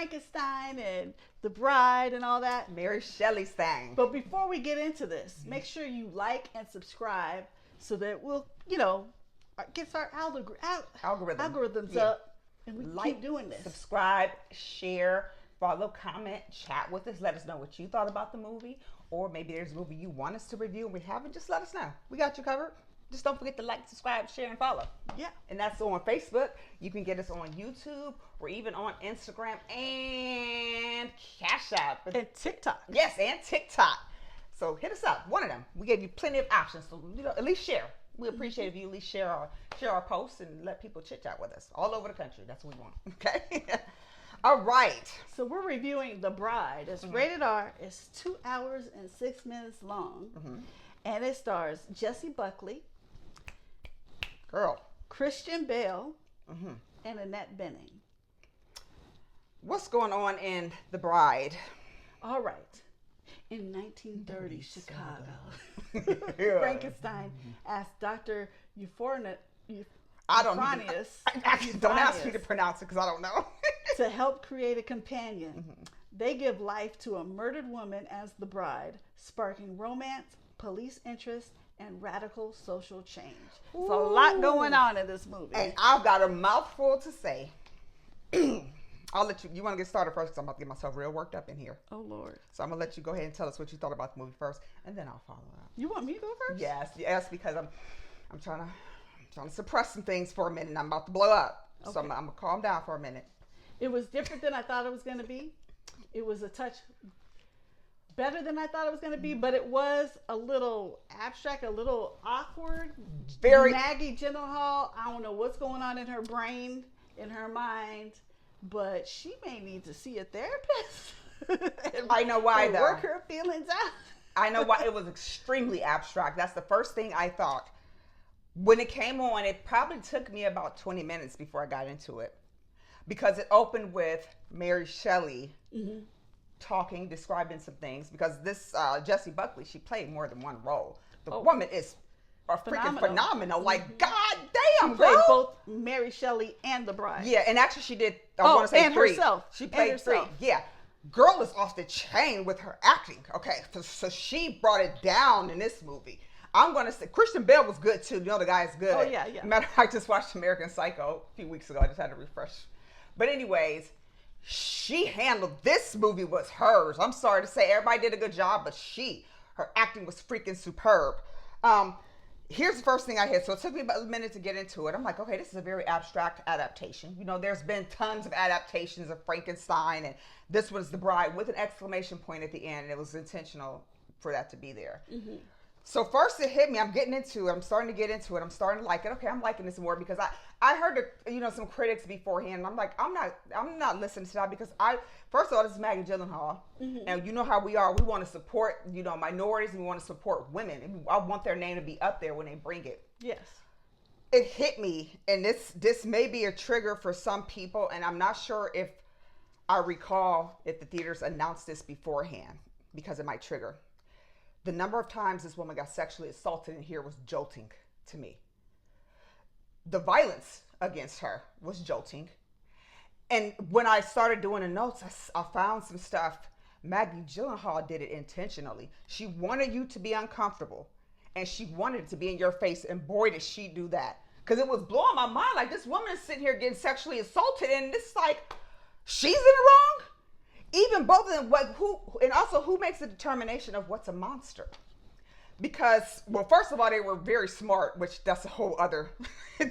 Frankenstein and The Bride and all that. Mary Shelley's thing. But before we get into this, make sure you like and subscribe so that we'll, get our algorithms up, and we keep doing this. Subscribe, share, follow, comment, chat with us. Let us know what you thought about the movie, or maybe there's a movie you want us to review and we haven't. Just let us know. We got you covered. Just don't forget to like, subscribe, share, and follow. Yeah. And that's on Facebook. You can get us on YouTube or even on Instagram and Cash App. And TikTok. Yes, and TikTok. So hit us up. One of them. We gave you plenty of options. So at least share. We appreciate if you at least share our posts and let people chit chat with us all over the country. That's what we want. Okay. All right. So we're reviewing The Bride. It's rated R. It's 2 hours and 6 minutes long, and it stars Jessie Buckley, girl, Christian Bale, and Annette Bening. What's going on in The Bride? All right. In 1930 Chicago, Frankenstein asked Dr. Euphronious. Don't ask me to pronounce it because I don't know. To help create a companion. They give life to a murdered woman as the bride, sparking romance, police interest, and radical social change. There's a lot going on in this movie. And I've got a mouthful to say. I'll let you want to get started first because I'm about to get myself real worked up in here. Oh, Lord. So I'm going to let you go ahead and tell us what you thought about the movie first, and then I'll follow up. You want me to go first? Yes, because I'm trying to suppress some things for a minute, and I'm about to blow up. Okay. So I'm going to calm down for a minute. It was different than I thought it was going to be. It was a touch better than I thought it was going to be, but it was a little abstract, a little awkward. Very. Maggie Gyllenhaal, I don't know what's going on in her brain, in her mind, but she may need to see a therapist. I know why, though. Work her feelings out. I know why. It was extremely abstract. That's the first thing I thought. When it came on, it probably took me about 20 minutes before I got into it. Because it opened with Mary Shelley talking, describing some things. Because this Jessie Buckley, she played more than one role. The woman is freaking phenomenal. Like, god damn, she played both Mary Shelley and the bride. Yeah, and actually she did, I want to say and three. Herself. She played three. Yeah. Girl is off the chain with her acting. Okay, so she brought it down in this movie. I'm going to say Christian Bale was good too. You know, the guy is good. Oh, yeah. Matter of fact, I just watched American Psycho a few weeks ago. I just had to refresh. But anyways, she handled, this movie was hers. I'm sorry to say, everybody did a good job, but her acting was freaking superb. Here's the first thing I hit. So it took me about a minute to get into it. I'm like, okay, this is a very abstract adaptation. You know, there's been tons of adaptations of Frankenstein, and this was The Bride with an exclamation point at the end. And it was intentional for that to be there. So first it hit me. I'm getting into it. I'm starting to get into it. I'm starting to like it. Okay, I'm liking this more because I heard some critics beforehand. And I'm like, I'm not listening to that because first of all, this is Maggie Gyllenhaal, and you know how we are. We want to support minorities, and we want to support women. And I want their name to be up there when they bring it. Yes. It hit me, and this may be a trigger for some people, and I'm not sure if I recall if the theaters announced this beforehand because it might trigger. The number of times this woman got sexually assaulted in here was jolting to me. The violence against her was jolting. And when I started doing the notes, I found some stuff. Maggie Gyllenhaal did it intentionally. She wanted you to be uncomfortable, and she wanted it to be in your face, and boy, did she do that. Because it was blowing my mind, like, this woman is sitting here getting sexually assaulted, and this is like, she's in the wrong? Even both of them, and also who makes the determination of what's a monster? Because, well, first of all, they were very smart, which that's a whole other,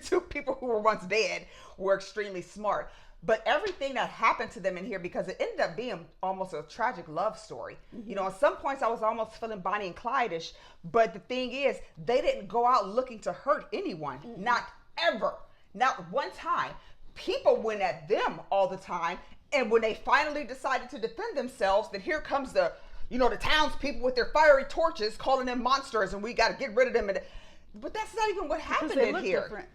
two people who were once dead were extremely smart. But everything that happened to them in here, because it ended up being almost a tragic love story. You know, at some points I was almost feeling Bonnie and Clyde-ish, but the thing is, they didn't go out looking to hurt anyone. Not ever. Not one time. People went at them all the time. And when they finally decided to defend themselves, then here comes the townspeople with their fiery torches calling them monsters, and we got to get rid of them. But that's not even what happened in here. Different.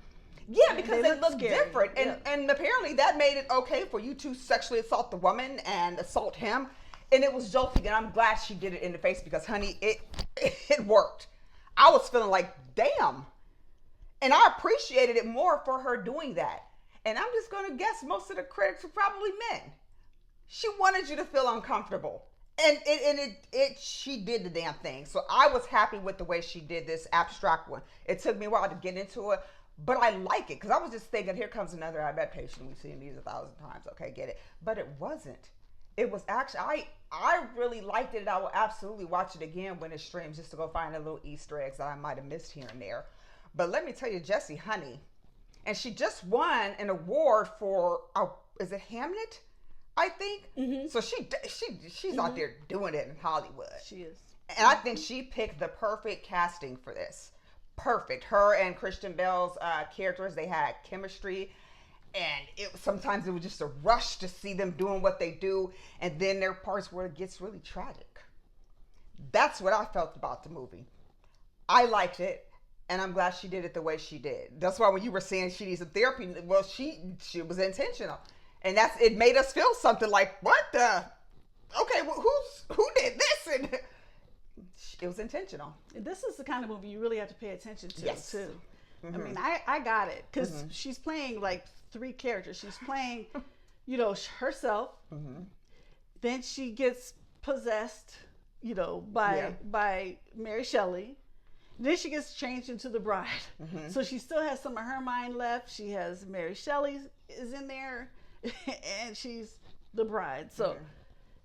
Yeah, because they look scary. different. And apparently that made it okay for you to sexually assault the woman and assault him. And it was jolting, and I'm glad she did it in the face because, honey, it worked. I was feeling like, damn. And I appreciated it more for her doing that. And I'm just going to guess most of the critics were probably men. She wanted you to feel uncomfortable. And she did the damn thing. So I was happy with the way she did this abstract one. It took me a while to get into it, but I like it because I was just thinking, here comes another adaptation. We've seen these 1,000 times. Okay, get it. But it wasn't. It was actually, I really liked it. I will absolutely watch it again when it streams just to go find the little Easter eggs that I might have missed here and there. But let me tell you, Jessie Honey, and she just won an award for, is it Hamlet? I think. Mm-hmm. So she's out there doing it in Hollywood. She is. And I think she picked the perfect casting for this. Perfect. Her and Christian Bale's characters, they had chemistry. And sometimes it was just a rush to see them doing what they do. And then there are parts where it gets really tragic. That's what I felt about the movie. I liked it. And I'm glad she did it the way she did. That's why when you were saying she needs some therapy, well, she was intentional. And it made us feel something like, what the? Okay, well, who did this? And it was intentional. This is the kind of movie you really have to pay attention to, yes. too. Mm-hmm. I mean, I got it because she's playing like 3 characters. She's playing, herself. Mm-hmm. Then she gets possessed, by Mary Shelley. Then she gets changed into the bride. Mm-hmm. So she still has some of her mind left. She has Mary Shelley is in there. And she's the bride. So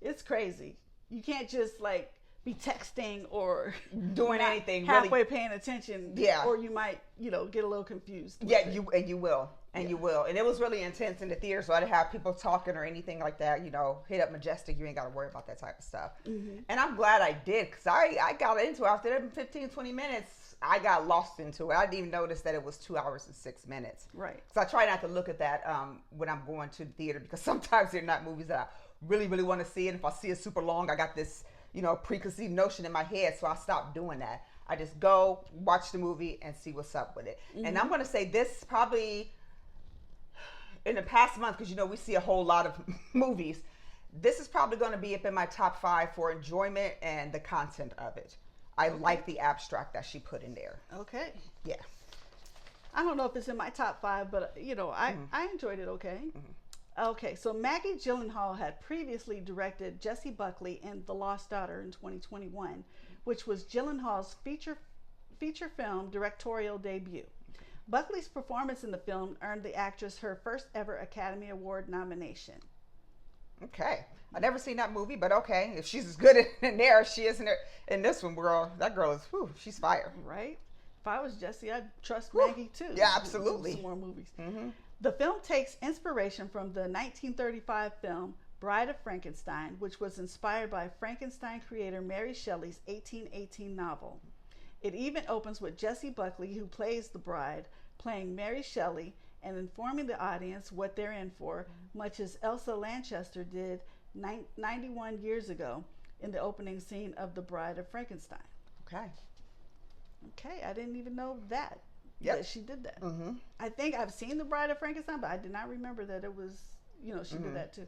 it's crazy. You can't just be texting or doing anything halfway really paying attention. Yeah. Or you might, get a little confused. Yeah, you will. And you will. And it was really intense in the theater, so I didn't have people talking or anything like that. Hit up Majestic, you ain't got to worry about that type of stuff. Mm-hmm. And I'm glad I did, because I got into it. After them 15, 20 minutes, I got lost into it. I didn't even notice that it was 2 hours and 6 minutes. Right. Because I try not to look at that when I'm going to the theater, because sometimes they're not movies that I really, really want to see. And if I see it super long, I got this, preconceived notion in my head, so I stopped doing that. I just go, watch the movie, and see what's up with it. Mm-hmm. And I'm going to say this probably in the past month, because we see a whole lot of movies. This is probably going to be up in my top 5 for enjoyment and the content of it. I like the abstract that she put in there. Okay. Yeah. I don't know if it's in my top 5, but I enjoyed it. Okay. Mm-hmm. Okay. So Maggie Gyllenhaal had previously directed Jessie Buckley in The Lost Daughter in 2021, which was Gyllenhaal's feature film directorial debut. Buckley's performance in the film earned the actress her first ever Academy Award nomination. Okay. I've never seen that movie, but okay. If she's as good in there as she is in this one, girl, that girl is, she's fire. Right? If I was Jessie, I'd trust Maggie too. Yeah, absolutely. Some more movies. Mm-hmm. The film takes inspiration from the 1935 film Bride of Frankenstein, which was inspired by Frankenstein creator Mary Shelley's 1818 novel. It even opens with Jessie Buckley, who plays the bride, playing Mary Shelley and informing the audience what they're in for, much as Elsa Lanchester did 91 years ago in the opening scene of The Bride of Frankenstein. Okay, I didn't even know that she did that. Mm-hmm. I think I've seen The Bride of Frankenstein, but I did not remember that it was, she did that too.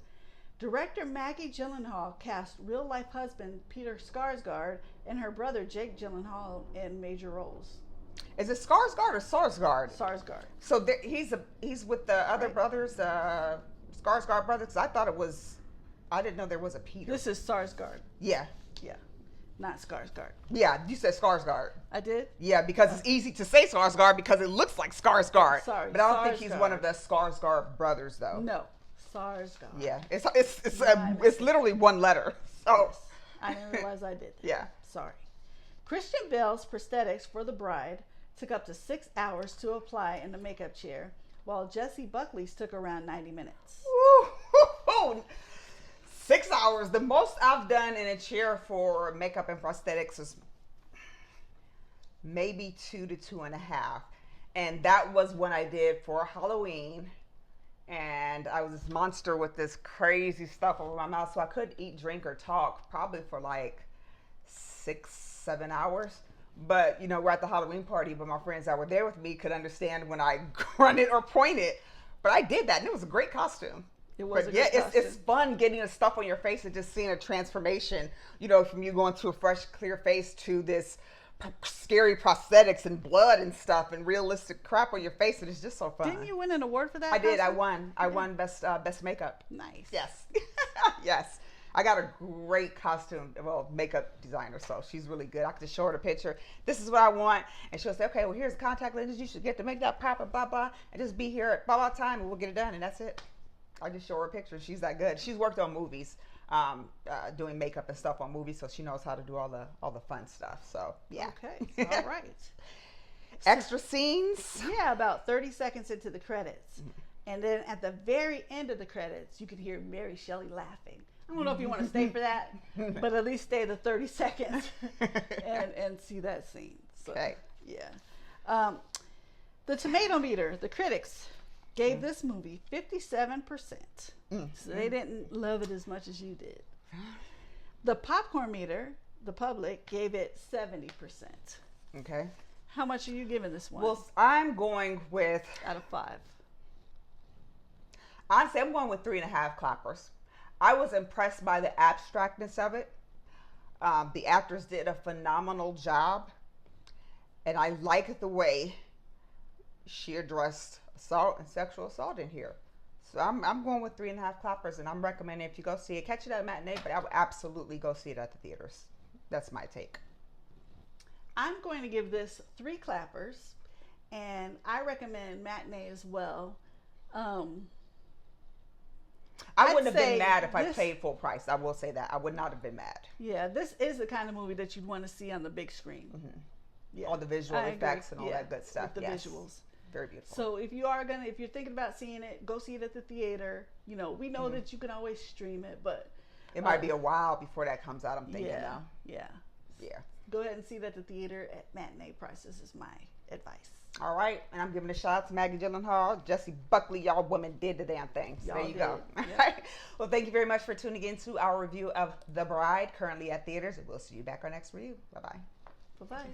Director Maggie Gyllenhaal cast real-life husband Peter Skarsgård and her brother Jake Gyllenhaal in major roles. Is it Skarsgård or Sarsgaard? Sarsgaard. So he's with the other brothers, Skarsgård brothers. I didn't know there was a Peter. This is Sarsgaard. Yeah. Yeah. Not Skarsgård. Yeah, you said Skarsgård. I did? Yeah, because it's easy to say Skarsgård because it looks like Skarsgård. Sorry. But I don't think he's one of the Skarsgård brothers, though. No. Sarsgaard. Yeah. It's literally one letter. So yes. I didn't realize I did that. Yeah. Sorry. Christian Bale's prosthetics for the bride took up to 6 hours to apply in the makeup chair, while Jessie Buckley's took around 90 minutes. Ooh, 6 hours. The most I've done in a chair for makeup and prosthetics is maybe 2 to 2.5. And that was when I did for Halloween. And I was this monster with this crazy stuff over my mouth, so I couldn't eat, drink, or talk probably for 6-7 hours. But, we're at the Halloween party, but my friends that were there with me could understand when I grunted or pointed. But I did that, and it was a great costume. It was a great costume. It's fun getting the stuff on your face and just seeing a transformation, from you going to a fresh, clear face to this scary prosthetics and blood and stuff and realistic crap on your face, and it's just so fun. Didn't you win an award for that? I did. I won. I won best makeup. Nice. Yes. Yes. I got a great costume, makeup designer, so she's really good. I could just show her the picture. This is what I want. And she'll say, okay, well, here's the contact lenses. You should get to make that pop and blah, blah, and just be here at blah, blah time, and we'll get it done, and that's it. I just show her a picture. She's that good. She's worked on movies, doing makeup and stuff on movies, so she knows how to do all the fun stuff. So, yeah. Okay. All right. Extra scenes? Yeah, about 30 seconds into the credits. Mm-hmm. And then at the very end of the credits, you can hear Mary Shelley laughing. I don't know if you want to stay for that, but at least stay the 30 seconds and see that scene. So, okay. Yeah. The tomato meter, the critics gave this movie 57%. So they didn't love it as much as you did. The popcorn meter, the public, gave it 70%. Okay. How much are you giving this one? Well, I'm going with... Out of 5. Honestly, I'm going with 3.5 clappers. I was impressed by the abstractness of it. The actors did a phenomenal job. And I like the way she addressed assault and sexual assault in here. So I'm going with 3.5 clappers, and I'm recommending if you go see it, catch it at a matinee, but I would absolutely go see it at the theaters. That's my take. I'm going to give this 3 clappers, and I recommend matinee as well. I wouldn't have been mad if I paid full price. I will say that. I would not have been mad. Yeah, this is the kind of movie that you'd want to see on the big screen. Mm-hmm. Yeah. All the visual effects and all that good stuff. With the visuals. Very beautiful. So if you're thinking about seeing it, go see it at the theater. You know, we know that you can always stream it, but it might be a while before that comes out, I'm thinking now. Yeah. Yeah. Go ahead and see it at the theater at matinee prices is my advice. All right, and I'm giving a shout out to Maggie Gyllenhaal, Jessie Buckley. Y'all women did the damn thing. So there you go. All right. Well, thank you very much for tuning in to our review of The Bride, currently at theaters, and we'll see you back on our next review. Bye-bye. Bye-bye.